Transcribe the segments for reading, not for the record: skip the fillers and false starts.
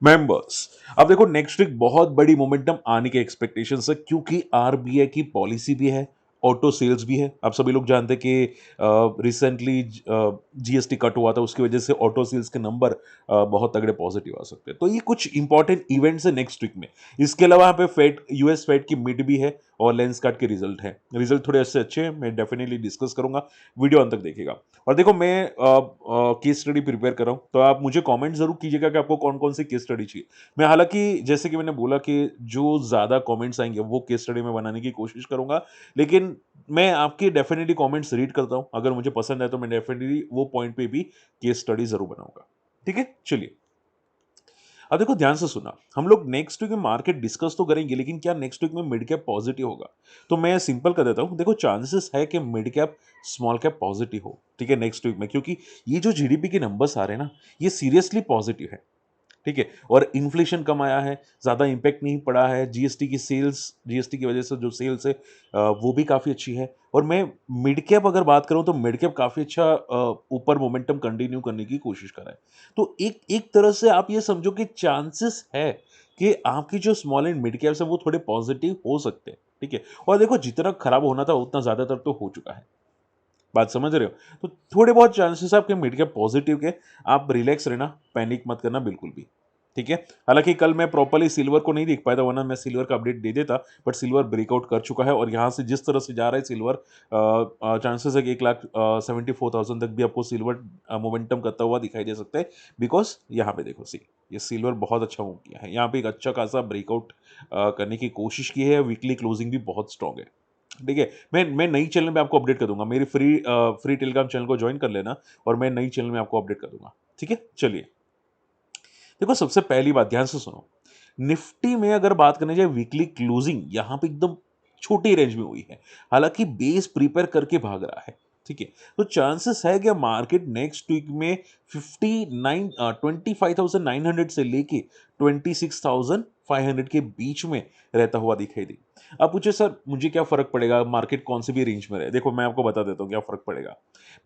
Members, अब देखो next week बहुत बड़ी मोमेंटम आने के एक्सपेक्टेशन है क्योंकि आरबीआई की पॉलिसी भी है, ऑटो सेल्स भी है। आप सभी लोग जानते हैं कि रिसेंटली जीएसटी कट हुआ था, उसकी वजह से ऑटो सेल्स के नंबर बहुत तगड़े पॉजिटिव आ सकते हैं। तो ये कुछ इंपॉर्टेंट इवेंट्स है नेक्स्ट वीक में। इसके अलावा यहाँ पे फेड, यूएस फेड की मीट भी है और लेंस कार्ड के रिजल्ट है। रिजल्ट थोड़े अच्छे हैं, मैं डेफिनेटली डिस्कस करूंगा, वीडियो अंत तक देखिएगा। और देखो मैं केस स्टडी प्रिपेयर कर रहा हूँ, तो आप मुझे कमेंट जरूर कीजिएगा कि आपको कौन कौन सी केस स्टडी चाहिए। मैं हालांकि जैसे कि मैंने बोला कि जो ज़्यादा कमेंट्स आएंगे वो केस स्टडी में बनाने की कोशिश करूंगा, लेकिन मैं आपके डेफिनेटली कमेंट्स रीड करता हूं, अगर मुझे पसंद है तो मैं डेफिनेटली वो पॉइंट पे भी केस स्टडी जरूर बनाऊंगा। ठीक है, चलिए। अब देखो ध्यान से सुना, हम लोग नेक्स्ट वीक में मार्केट डिस्कस तो करेंगे, लेकिन क्या नेक्स्ट वीक में मिड कैप पॉजिटिव होगा? तो मैं सिंपल कर देता हूं, देखो चांसेस है कि mid cap small cap positive हो, ठीक है, नेक्स्ट वीक में, क्योंकि ये जो जीडीपी के नंबर्स आ रहे हैं ना, ये सीरियसली पॉजिटिव है। ठीक है, और इन्फ्लेशन कम आया है, ज़्यादा इम्पैक्ट नहीं पड़ा है, जीएसटी की वजह से जो सेल्स है वो भी काफ़ी अच्छी है। और मैं मिड कैप अगर बात करूं तो मिड कैप काफ़ी अच्छा ऊपर मोमेंटम कंटिन्यू करने की कोशिश कर रहा है। तो एक एक तरह से आप ये समझो कि चांसेस है कि आपकी जो स्मॉल एंड मिड कैप्स है वो थोड़े पॉजिटिव हो सकते हैं। ठीक है, और देखो जितना खराब होना था उतना ज़्यादातर तो हो चुका है। बात समझ रहे हो? तो थोड़े बहुत चांसेस आपके मिड कैप पॉजिटिव के। आप रिलैक्स रहना, पैनिक मत करना बिल्कुल भी। ठीक है, हालांकि कल मैं प्रॉपर्ली सिल्वर को नहीं देख पाया था, वरना मैं सिल्वर का अपडेट दे देता, बट सिल्वर ब्रेकआउट कर चुका है और यहां से जिस तरह से जा रहा है सिल्वर, चांसेस है कि 1,74,000 तक भी आपको सिल्वर मोमेंटम करता हुआ दिखाई दे सकता है। बिकॉज यहाँ पे देखो, सी ये सिल्वर बहुत अच्छा मूव किया है, यहाँ पे एक अच्छा खासा ब्रेकआउट करने की कोशिश की है। वीकली क्लोजिंग भी बहुत स्ट्रांग है। ठीक है, मैं नई चैनल में आपको अपडेट कर दूंगा, मेरी फ्री टेलीग्राम चैनल को ज्वाइन कर लेना और मैं नई चैनल में आपको अपडेट कर दूंगा। ठीक है, चलिए। देखो सबसे पहली बात ध्यान से सुनो, निफ्टी में अगर बात करने जाए वीकली क्लोजिंग यहां पे एकदम छोटी रेंज में हुई है, हालांकि बेस प्रिपेयर करके भाग रहा है। ठीक है, तो चांसेस है कि मार्केट नेक्स्ट वीक में 25,900 से लेके 26,500 के बीच में रहता हुआ दिखाई दे। अब पूछे सर मुझे क्या फर्क पड़ेगा मार्केट कौन से भी रेंज में रहे? देखो मैं आपको बता देता हूँ क्या फर्क पड़ेगा।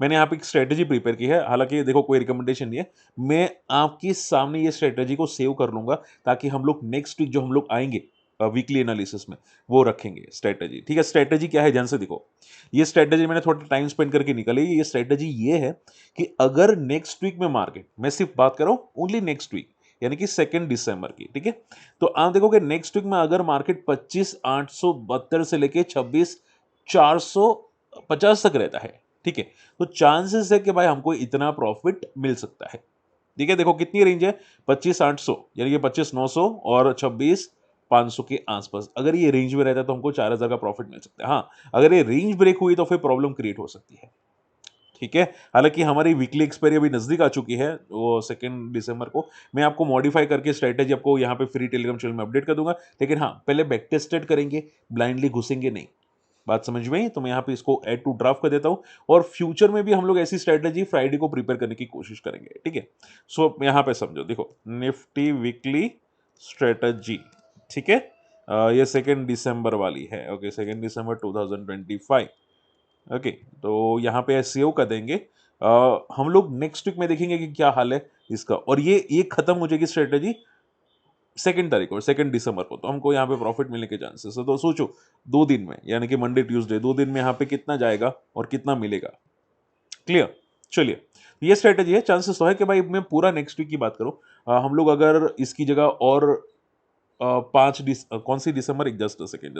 मैंने यहाँ पे एक स्ट्रेटेजी प्रिपेयर की है, हालांकि देखो कोई रिकमेंडेशन नहीं है, मैं आपके सामने ये स्ट्रेटेजी को सेव कर लूंगा ताकि हम लोग नेक्स्ट वीक जो हम लोग आएंगे वीकली एनालिसिस में वो रखेंगे स्ट्रेटेजी। ठीक है, स्ट्रेटेजी क्या है ध्यान से देखो, ये स्ट्रेटेजी मैंने थोड़ा टाइम स्पेंड करके निकाली। ये स्ट्रेटेजी ये है कि अगर नेक्स्ट वीक में मार्केट, मैं सिर्फ बात कर रहा हूं ओनली नेक्स्ट वीक, यानी कि 2 दिसंबर की, ठीक है, तो आप देखोगे नेक्स्ट वीक में अगर मार्केट 25,872 से लेके 26,450 तक रहता है, ठीक है, तो चांसेस है कि भाई हमको इतना प्रॉफिट मिल सकता है। ठीक है, देखो कितनी रेंज है, 25,800 यानी कि 25,900 और 26,500 के आसपास, अगर ये रेंज में रहता है तो हमको 4,000 का प्रॉफिट मिल सकता है। हाँ, अगर ये रेंज ब्रेक हुई तो फिर प्रॉब्लम क्रिएट हो सकती है। ठीक है, हालांकि हमारी वीकली एक्सपायरी अभी नजदीक आ चुकी है, वो 2 दिसंबर को। मैं आपको मॉडिफाई करके स्ट्रेटेजी आपको यहाँ पे फ्री टेलीग्राम चैनल में अपडेट कर दूंगा, लेकिन हाँ पहले बैक टेस्टेड करेंगे, ब्लाइंडली घुसेंगे नहीं। बात समझ में आई? तो मैं यहाँ पे इसको ऐड टू ड्राफ्ट कर देता हूँ, और फ्यूचर में भी हम लोग ऐसी स्ट्रेटेजी फ्राइडे को प्रिपेयर करने की कोशिश करेंगे। ठीक है, सो यहाँ पे समझो, देखो निफ्टी वीकली स्ट्रेटेजी, ठीक है, ये 2 दिसंबर वाली है। ओके, 2 दिसंबर 2025। ओके, तो यहाँ पे सेव कर देंगे। हम लोग नेक्स्ट वीक में देखेंगे कि क्या हाल है इसका, और ये खत्म हो जाएगी स्ट्रेटेजी 2 तारीख को, 2 दिसंबर को, तो हमको यहाँ पे प्रॉफिट मिलने के चांसेस है। तो सोचो 2 दिन में, यानी कि मंडे ट्यूसडे 2 दिन में यहाँ पे कितना जाएगा और कितना मिलेगा। क्लियर? चलिए, ये स्ट्रेटेजी है। चांसेस तो है कि भाई मैं पूरा नेक्स्ट वीक की बात करूं, हम लोग अगर इसकी जगह और 5 कौन सी दिसंबर, एक जस्ट अ सेकेंड,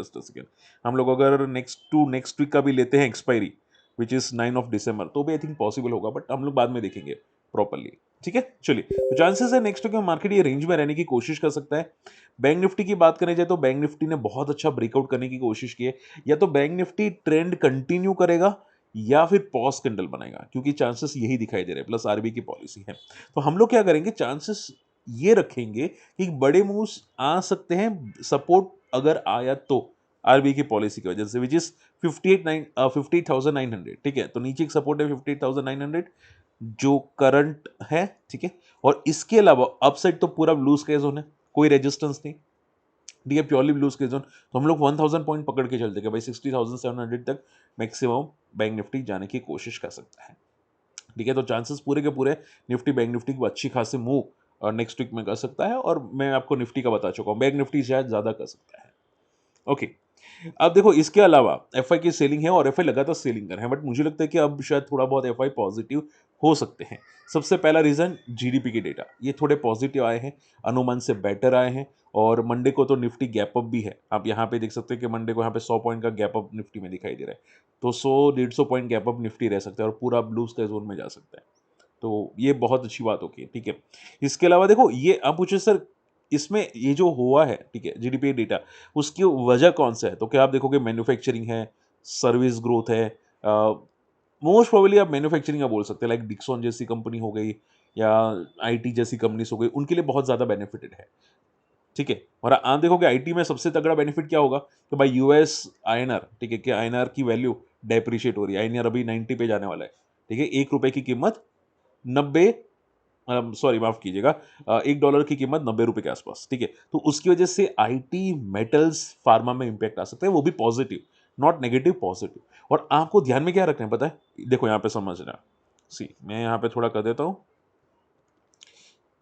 हम लोग अगर नेक्स्ट वीक का भी लेते हैं एक्सपायरी, विच इज 9 दिसंबर, तो भी आई थिंक पॉसिबल होगा, बट हम लोग बाद में देखेंगे प्रॉपरली। ठीक है, चलिए, तो चांसेस है नेक्स्ट वीक में मार्केट ये रेंज में रहने की कोशिश कर सकता है। बैंक निफ्टी की बात करें जाए तो बैंक निफ्टी ने बहुत अच्छा ब्रेकआउट करने की कोशिश की है। या तो बैंक निफ्टी ट्रेंड कंटिन्यू करेगा या फिर पॉज कैंडल बनाएगा, क्योंकि चांसेस यही दिखाई दे रहे हैं, प्लस आरबीआई की पॉलिसी है। तो हम लोग क्या करेंगे, चांसेस ये रखेंगे कि बड़े मूव्स आ सकते हैं, सपोर्ट अगर आया तो आरबीआई की पॉलिसी की वजह से, विच इज 58,900। ठीक है, तो नीचे एक सपोर्ट है 58,900 जो करंट है। ठीक है, और इसके अलावा अपसाइड तो पूरा ब्लू स्काई जोन है, कोई रेजिस्टेंस नहीं। ठीक है, प्योरली ब्लू स्काई जोन, तो हम लोग 1,000 पॉइंट पकड़ के चलते हैं भाई, 60,700 तक मैक्सिमम बैंक निफ्टी जाने की कोशिश कर सकता है। ठीक है, तो चांसेस पूरे के पूरे निफ्टी बैंक निफ्टी को अच्छी खासी मूव नेक्स्ट वीक में कर सकता है, और मैं आपको निफ्टी का बता चुका हूँ, बैंक निफ्टी शायद ज़्यादा कर सकता है। ओके, अब देखो इसके अलावा एफआई की सेलिंग है और एफआई लगातार सेलिंग कर रहे हैं, बट मुझे लगता है कि अब शायद थोड़ा बहुत एफआई पॉजिटिव हो सकते हैं। सबसे पहला रीजन जीडीपी के डेटा, ये थोड़े पॉजिटिव आए हैं, अनुमान से बेटर आए हैं, और मंडे को तो निफ्टी गैप अप भी है। आप यहाँ पे देख सकते हैं कि मंडे को यहाँ पे 100 पॉइंट का गैप अप निफ्टी में दिखाई दे रहा है, तो 100-150 पॉइंट गैप अप निफ्टी रह सकता है और पूरा ब्लू स्काई जोन में जा सकता है। तो ये बहुत अच्छी बात होगी, ठीक है। इसके अलावा देखो, ये आप पूछे सर इसमें ये जो हुआ है, ठीक है, जीडीपी डेटा, उसकी वजह कौन सा है, तो क्या आप देखोगे मैन्युफैक्चरिंग है, सर्विस ग्रोथ है, मोस्ट प्रोबेबली आप मैन्युफैक्चरिंग का बोल सकते हैं, लाइक डिक्सॉन जैसी कंपनी हो गई या आईटी जैसी कंपनीज हो गई, उनके लिए बहुत ज़्यादा बेनिफिटेड है, ठीक है। और आप देखोगे आईटी में सबसे तगड़ा बेनिफिट क्या होगा कि भाई यूएस आईएनआर, ठीक है, कि आईएनआर की वैल्यू डेप्रिशिएट हो रही है, आईएनआर अभी 90 पे जाने वाला है, ठीक है, ₹1 की कीमत 90, सॉरी माफ कीजिएगा, $1 की कीमत ₹90 के आसपास, ठीक है। तो उसकी वजह से आईटी, मेटल्स, फार्मा में इंपैक्ट आ सकता है, वो भी पॉजिटिव, नॉट नेगेटिव, पॉजिटिव। और आपको ध्यान में क्या रखना है पता है, देखो यहाँ पे समझना, सी मैं यहाँ पे थोड़ा कर देता हूँ,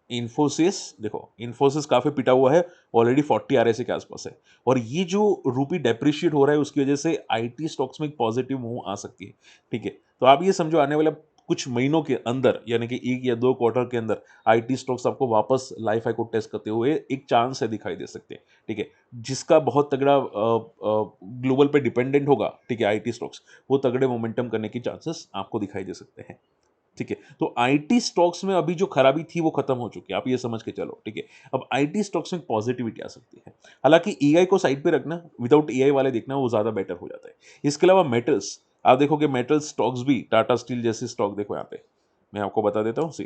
इन्फोसिस, देखो इन्फोसिस काफी पिटा हुआ है, ऑलरेडी 40 आरएसए के आसपास है, और ये जो रूपी डेप्रिशिएट हो रहा है उसकी वजह से आईटी स्टॉक्स में एक पॉजिटिव मूव आ सकती है, ठीक है। तो आप ये समझो आने वाले कुछ महीनों के अंदर, यानी कि 1 या 2 क्वार्टर के अंदर आईटी स्टॉक्स आपको वापस लाइफ हाई को टेस्ट करते हुए एक चांस है दिखाई दे सकते हैं, ठीक है। जिसका बहुत तगड़ा ग्लोबल पे डिपेंडेंट होगा, ठीक है, आईटी स्टॉक्स, वो तगड़े मोमेंटम करने की चांसेस आपको दिखाई दे सकते हैं, ठीक है। तो आईटी स्टॉक्स में अभी जो खराबी थी वो खत्म हो चुकी है, आप ये समझ के चलो, ठीक है। अब आईटी स्टॉक्स में पॉजिटिविटी आ सकती है, हालांकि एआई को साइड पे रखना, विदाउट एआई वाले देखना, वो ज्यादा बेटर हो जाता है। इसके अलावा मेटल्स, आप देखोगे मेटल स्टॉक्स भी, टाटा स्टील जैसे स्टॉक देखो यहाँ पे, मैं आपको बता देता हूँ, सी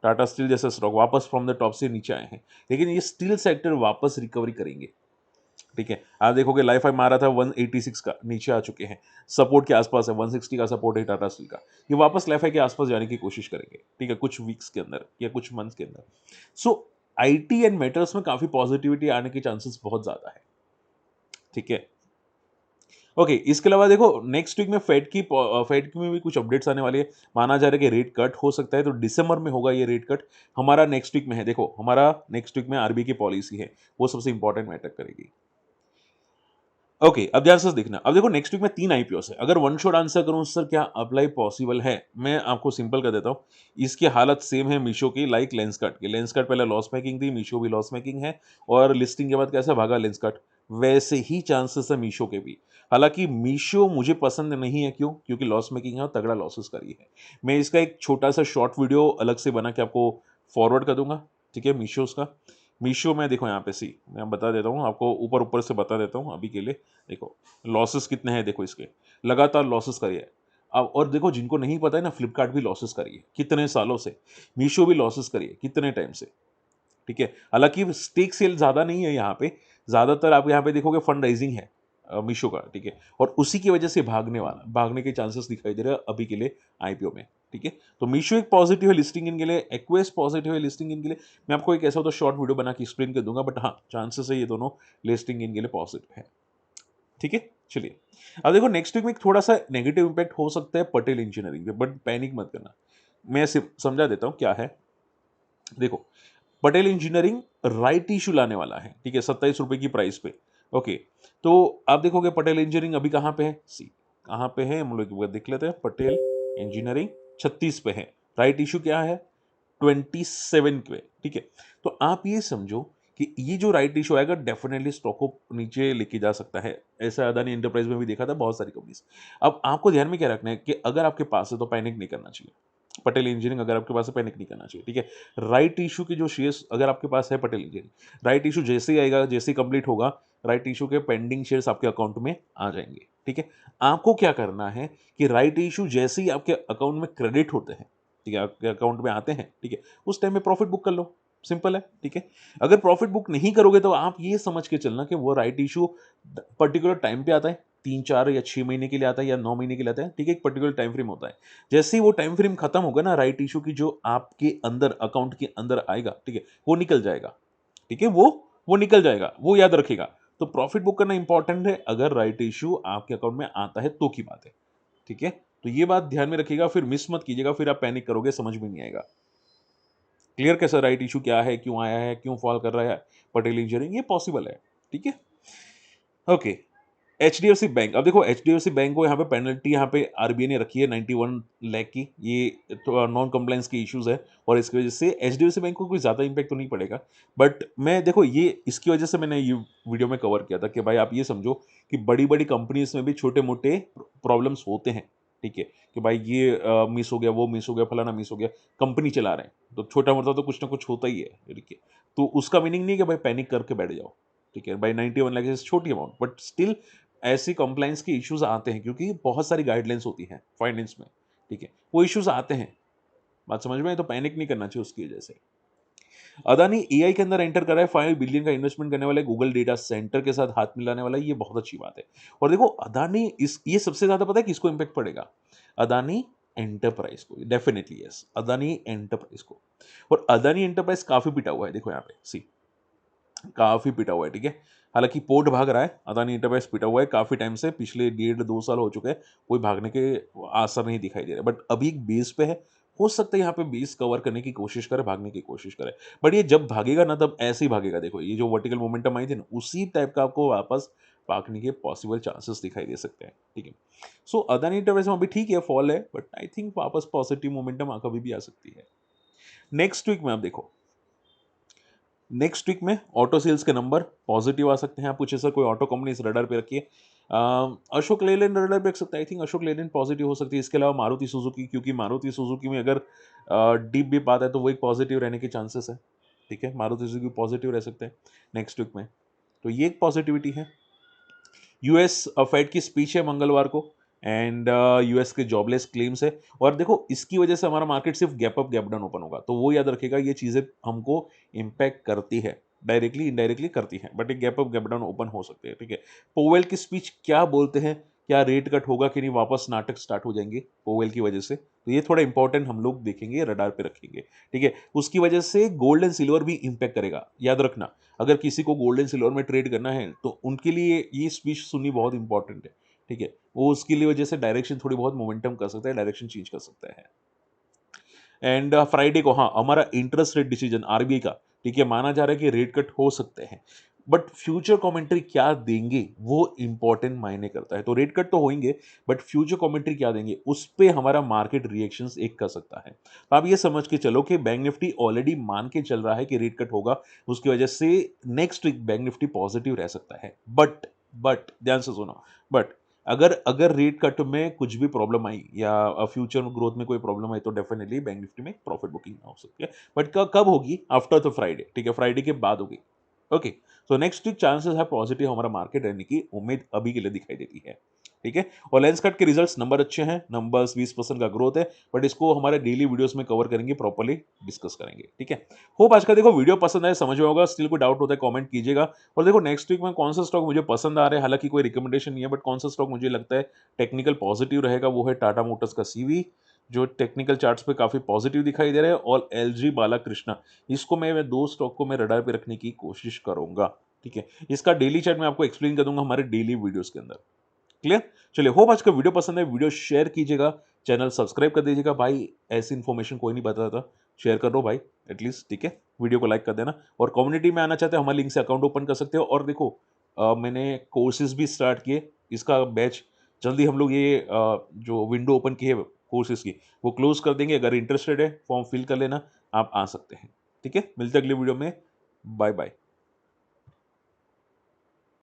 टाटा स्टील जैसे स्टॉक वापस फ्रॉम द टॉप से नीचे आए हैं, लेकिन ये स्टील सेक्टर वापस रिकवरी करेंगे, ठीक है। आप देखोगे लाइफ हाई मारा था 186 का, नीचे आ चुके हैं, सपोर्ट के आसपास है, 160 का सपोर्ट है टाटा स्टील का, ये वापस लाइफ हाई के आसपास जाने की कोशिश करेंगे, ठीक है, कुछ वीक्स के अंदर या कुछ मंथ्स के अंदर। सो आईटी एंड मेटल्स में काफी पॉजिटिविटी आने के चांसेस बहुत ज्यादा है, ठीक है। ओके, इसके अलावा देखो नेक्स्ट वीक में फेड की में भी कुछ अपडेट्स आने वाली है, माना जा रहा है कि रेट कट हो सकता है, तो दिसंबर में होगा ये रेट कट, हमारा नेक्स्ट वीक में है, देखो हमारा नेक्स्ट वीक में आरबीआई की पॉलिसी है, वो सबसे इंपॉर्टेंट मैटर करेगी। ओके, अब ध्यान से देखना, अब देखो नेक्स्ट वीक में 3 आईपीओ है, अगर वन शॉट आंसर करूं सर क्या अप्लाई पॉसिबल है, मैं आपको सिंपल कर देता हूं, इसकी हालत सेम है मीशो की, लाइक लेंसकार्ट की, लेंसकार्ट पहले लॉस मेकिंग थी, मीशो भी लॉस मेकिंग है, और लिस्टिंग के बाद कैसा भागा लेंसकार्ट, वैसे ही चांसेस है मीशो के भी। हालांकि मीशो मुझे पसंद नहीं है, क्यों, क्योंकि लॉस मेकिंग है और तगड़ा लॉसेस करी है। मैं इसका एक छोटा सा शॉर्ट वीडियो अलग से बना के आपको फॉरवर्ड कर दूंगा, ठीक है, मीशोज का। मीशो में देखो यहाँ पे, सी मैं बता देता हूँ आपको, ऊपर ऊपर से बता देता हूँ अभी के लिए। देखो लॉसेस कितने हैं, देखो इसके लगातार लॉसेस करी है। अब और देखो जिनको नहीं पता है ना, फ्लिपकार्ट भी लॉसेस करी है कितने सालों से, मीशो भी लॉसेस करी है कितने टाइम से, ठीक है। हालांकि स्टेक सेल ज्यादा नहीं है यहाँ पे, ज्यादातर आप यहाँ पे देखोगे फंड राइजिंग है मीशो का, ठीक है, और उसी की वजह से भागने के चांसेस दिखाई दे रहे हैं अभी के लिए आईपीओ में, ठीक है। तो मीशो एक पॉजिटिव है लिस्टिंग इन के लिए, एक्वेस पॉजिटिव है लिस्टिंग इन के लिए, मैं आपको एक ऐसा तो शॉर्ट वीडियो बना के एक्सप्लेन कर दूंगा, बट हाँ चांसेस है ये दोनों लिस्टिंग इन के लिए पॉजिटिव है, ठीक है। चलिए, अब देखो नेक्स्ट वीक में एक थोड़ा सा नेगेटिव इंपैक्ट हो सकता है पटेल इंजीनियरिंग पे, बट पैनिक मत करना, मैं समझा देता हूं क्या है। देखो पटेल इंजीनियरिंग राइट इशू लाने वाला है, ठीक है, ₹27 की प्राइस पे। ओके, तो आप देखोगे पटेल इंजीनियरिंग अभी कहाँ पे है, सी कहाँ पे है, हम लोग एक बार देख लेते हैं, पटेल इंजीनियरिंग 36 पे है, राइट इशू क्या है 27 पे, ठीक है। तो आप ये समझो कि ये जो राइट इशू आएगा डेफिनेटली स्टॉक को नीचे लेके जा सकता है, ऐसा अदानी एंटरप्राइज में भी देखा था बहुत सारी कंपनीज। अब आपको ध्यान में क्या रखना है कि अगर आपके पास है तो पैनिक नहीं करना चाहिए, पटेल इंजीनियरिंग अगर आपके पास है पैनिक नहीं करना चाहिए, ठीक है। राइट इशू के जो शेयर्स अगर आपके पास है पटेल इंजीनियरिंग, राइट इशू जैसे ही आएगा, जैसे ही कंप्लीट होगा, राइट इशू के पेंडिंग शेयर्स आपके अकाउंट में आ जाएंगे, ठीक है। आपको क्या करना है कि राइट इशू जैसे ही आपके अकाउंट में क्रेडिट होते हैं, ठीक है, आपके अकाउंट में आते हैं, ठीक है, उस टाइम में प्रॉफिट बुक कर लो, सिंपल है, ठीक है। अगर प्रॉफिट बुक नहीं करोगे तो आप ये समझ के चलना कि वो राइट इशू पर्टिकुलर टाइम पे आता है, 3, 4 या 6 महीने के लिए आता है या 9 महीने के लिए आता है, ठीक है, एक पर्टिकुलर टाइम फ्रेम होता है। जैसे ही वो टाइम फ्रेम खत्म होगा ना, राइट इशू की जो आपके अंदर अकाउंट के अंदर आएगा, ठीक है, वो निकल जाएगा, ठीक है, वो निकल जाएगा, वो याद रखेगा। तो प्रॉफिट बुक करना इंपॉर्टेंट है, अगर राइट इशू आपके अकाउंट में आता है तो की बात है, ठीक है। तो ये बात ध्यान में रखिएगा, फिर मिस मत कीजिएगा, फिर आप पैनिक करोगे, समझ में नहीं आएगा। क्लियर कैसा राइट इशू क्या है, क्यों आया है, क्यों फॉल कर रहा है पटेल इंजीनियरिंग, ये पॉसिबल है, ठीक है। ओके, एचडीएफसी बैंक, अब देखो एचडीएफसी बैंक को यहाँ पे पेनल्टी यहाँ पे आरबीआई ने रखी है 91 लाख की, ये तो नॉन कंप्लायंस के इश्यूज है और इसकी वजह से एचडीएफसी बैंक को कोई ज़्यादा इंपैक्ट तो नहीं पड़ेगा। बट मैं देखो ये इसकी वजह से मैंने ये वीडियो में कवर किया था कि भाई आप ये समझो कि बड़ी बड़ी कंपनीज में भी छोटे मोटे प्रॉब्लम्स होते हैं, ठीक है, कि भाई ये मिस हो गया, वो मिस हो गया, फलाना मिस हो गया, कंपनी चला रहे हैं तो छोटा मोटा तो कुछ ना कुछ होता ही है, ठीक है। तो उसका मीनिंग नहीं है कि भाई पैनिक करके बैठ जाओ, ठीक है भाई, 91 लाख छोटी अमाउंट, बट स्टिल ऐसी कंप्लाइंस के इश्यूज आते हैं क्योंकि बहुत सारी गाइडलाइंस होती हैं फाइनेंस में, ठीक है, वो इश्यूज आते हैं, बात समझ में है, तो पैनिक नहीं करना चाहिए उसकी वजह से। अदानी एआई के अंदर एंटर कर रहा है, 5 बिलियन का इन्वेस्टमेंट करने वाले, गूगल डेटा सेंटर के साथ हाथ मिलाने वाला है, ये बहुत अच्छी बात है। और देखो अदानी इस ये सबसे ज्यादा पता है किसको इंपैक्ट पड़ेगा, अदानी एंटरप्राइज को, डेफिनेटली यस, अदानी एंटरप्राइज को। और अदानी एंटरप्राइज काफी पिटा हुआ है, देखो यहाँ पे सी, काफी पिटा हुआ है, ठीक है। हालांकि पोर्ट भाग रहा है, अदानी इंटरप्राइज पिटा हुआ है काफी टाइम से, पिछले 1.5-2 साल हो चुके हैं, कोई भागने के आसार नहीं दिखाई दे रहे, बट अभी एक बेस पे है, हो सकता है यहाँ पे बेस कवर करने की कोशिश करे, भागने की कोशिश करे, बट ये जब भागेगा ना तब ऐसे ही भागेगा, देखो ये जो वर्टिकल मोमेंटम आई थी ना, उसी टाइप का आपको वापस भागने के पॉसिबल चांसेस दिखाई दे सकते हैं, ठीक है। सो अदानी इंटरप्राइज में अभी ठीक है, फॉल है, बट आई थिंक वापस पॉजिटिव मोमेंटम कभी भी आ सकती है। नेक्स्ट वीक में आप देखो, नेक्स्ट वीक में ऑटो सेल्स के नंबर पॉजिटिव आ सकते हैं, आप पूछे सर कोई ऑटो कंपनी इस रडार पे रखिए, अशोक लेलैंड रडार पे रख सकता है, I think Ashok Leyland positive हो सकती है, इसके अलावा मारुति सुजुकी, क्योंकि मारुति सुजुकी में अगर डीप भी आता है तो वो एक पॉजिटिव रहने के चांसेस है, ठीक है, मारुति सुजुकी पॉजिटिव रह सकते हैं नेक्स्ट वीक में, तो ये एक पॉजिटिविटी है। यूएस फेड की स्पीच है मंगलवार को, एंड यूएस के जॉबलेस क्लेम्स है, और देखो इसकी वजह से हमारा मार्केट सिर्फ gap up gap down open होगा, तो वो याद रखेगा, ये चीजें हमको इम्पैक्ट करती है, डायरेक्टली इनडायरेक्टली करती है, बट एक gap up gap down open हो सकते हैं, ठीक है। पोवेल की स्पीच क्या बोलते हैं, क्या रेट कट होगा कि नहीं, वापस नाटक स्टार्ट हो जाएंगे पोवेल की वजह से, तो ये थोड़ा इंपॉर्टेंट हम लोग देखेंगे, रडार पे रखेंगे, ठीक है। उसकी वजह से गोल्ड एंड सिल्वर भी इंपैक्ट करेगा, याद रखना, अगर किसी को गोल्ड एंड सिल्वर में ट्रेड करना है तो उनके लिए ये स्पीच सुननी बहुत इंपॉर्टेंट है, ठीक है, वो उसके लिए वजह से डायरेक्शन थोड़ी बहुत मोमेंटम कर सकता है, डायरेक्शन चेंज कर सकता है। एंड फ्राइडे को हाँ हमारा इंटरेस्ट रेट डिसीजन आरबीआई का, ठीक है, माना जा रहा है कि रेट कट हो सकते हैं, बट फ्यूचर कमेंट्री क्या देंगे वो इंपॉर्टेंट मायने करता है, तो रेट कट तो होंगे, बट फ्यूचर कमेंट्री क्या देंगे उस पे हमारा मार्केट रिएक्शंस एक कर सकता है, तो आप ये समझ के चलो कि बैंक निफ्टी ऑलरेडी मान के चल रहा है कि रेट कट होगा, उसकी वजह से next week bank Nifty positive रह सकता है, बट ध्यान से सुनो, बट अगर अगर रेट कट में कुछ भी प्रॉब्लम आई या फ्यूचर ग्रोथ में कोई प्रॉब्लम आई तो डेफिनेटली बैंक निफ्टी में प्रॉफिट बुकिंग हो सकती है, बट कब होगी, आफ्टर द फ्राइडे, ठीक है, फ्राइडे के बाद होगी। Okay, so next week chances है पॉजिटिव हमारा मार्केट रहने की उम्मीद अभी के लिए दिखाई देती है, ठीक है। और लेंस कट के रिजल्ट्स नंबर अच्छे हैं, नंबर्स 20% का ग्रोथ है, बट इसको हमारे डेली वीडियोस में कवर करेंगे, प्रॉपर्ली डिस्कस करेंगे, ठीक है। होप आज का देखो वीडियो पसंद आए, समझ में होगा, स्टिल कोई डाउट होता है कमेंट कीजिएगा, और देखो नेक्स्ट वीक में कौन सा स्टॉक मुझे पसंद आ रहा है, हालांकि कोई रिकमेंडेशन नहीं है, बट कौन सा स्टॉक मुझे लगता है टेक्निकल पॉजिटिव रहेगा, वो है टाटा मोटर्स का सीवी, जो टेक्निकल चार्ट्स पे काफी पॉजिटिव दिखाई दे रहा है, और एलजी बालाकृष्णा, इसको मैं दो स्टॉक को मैं रडार पे रखने की कोशिश करूंगा, ठीक है। इसका डेली चार्ट मैं आपको एक्सप्लेन कर दूंगा हमारे डेली वीडियोस के अंदर, क्लियर। चलिए, होप आज का वीडियो पसंद है, वीडियो शेयर कीजिएगा, चैनल सब्सक्राइब कर दीजिएगा भाई, ऐसी इन्फॉर्मेशन कोई नहीं बताता, शेयर कर दो भाई एटलीस्ट, ठीक है, वीडियो को लाइक कर देना, और कम्युनिटी में आना चाहते हो हमारे लिंक से अकाउंट ओपन कर सकते हो, और देखो मैंने कोर्सेज भी स्टार्ट किए, इसका बैच जल्दी हम लोग ये जो विंडो ओपन की है कोर्सेज की वो क्लोज कर देंगे, अगर इंटरेस्टेड है फॉर्म फिल कर लेना, आप आ सकते हैं, ठीक है। मिलते हैं अगले वीडियो में, बाय बाय।